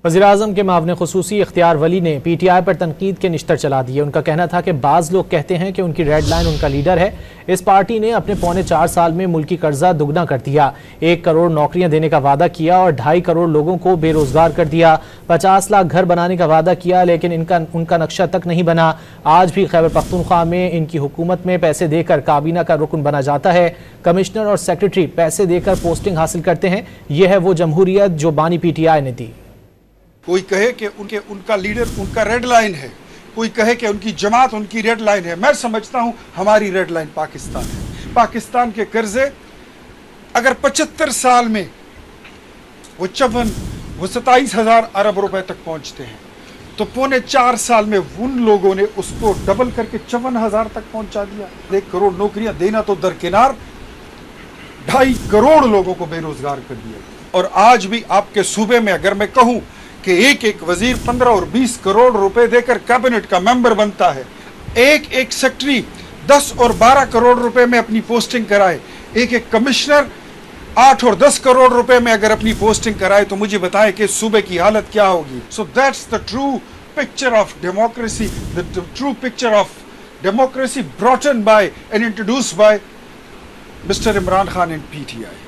वज़ीर-ए-आज़म के मुआविन ख़ुसूसी इख्तियार वली ने PTI पर तनकीद के निश्तर चला दिए। उनका कहना था कि बाज़ लोग कहते हैं कि उनकी रेड लाइन उनका लीडर है। इस पार्टी ने अपने पौने 4 साल में मुल्की कर्जा दुगना कर दिया, 1 करोड़ नौकरियां देने का वादा किया और 2.5 करोड़ लोगों को बेरोजगार कर दिया। 50 लाख घर बनाने का वादा किया, लेकिन उनका नक्शा तक नहीं बना। आज भी खैबर पख्तूनख्वा में इनकी हुकूमत में पैसे देकर काबीना का रुकन बना जाता है। कमिश्नर और सेक्रेटरी पैसे देकर पोस्टिंग हासिल करते हैं। यह है वो जमहूरियत जो बानी PTI ने दी। कोई कहे कि उनका लीडर उनका रेड लाइन है, कोई कहे कि उनकी जमात उनकी रेड लाइन है। मैं समझता हूं हमारी रेड लाइन पाकिस्तान है। पाकिस्तान के कर्जे अगर 75 साल में वो 27,000 अरब रुपए तक पहुंचते हैं, तो पौने 4 साल में उन लोगों ने उसको डबल करके 54,000 तक पहुंचा दिया। 1 करोड़ नौकरियां देना तो दरकिनार, 2.5 करोड़ लोगों को बेरोजगार कर दिया। और आज भी आपके सूबे में अगर मैं कहूं कि एक वजीर 15 और 20 करोड़ रुपए देकर कैबिनेट का मेंबर बनता है, एक सेक्रेटरी 10 और 12 करोड़ रुपए में अपनी पोस्टिंग कराए, एक कमिश्नर 8 और 10 करोड़ रुपए में अगर अपनी पोस्टिंग कराए, तो मुझे बताएं कि सूबे की हालत क्या होगी। So that's the true picture of democracy, the true picture of democracy brought in by and introduced by mister Imran Khan in PTI।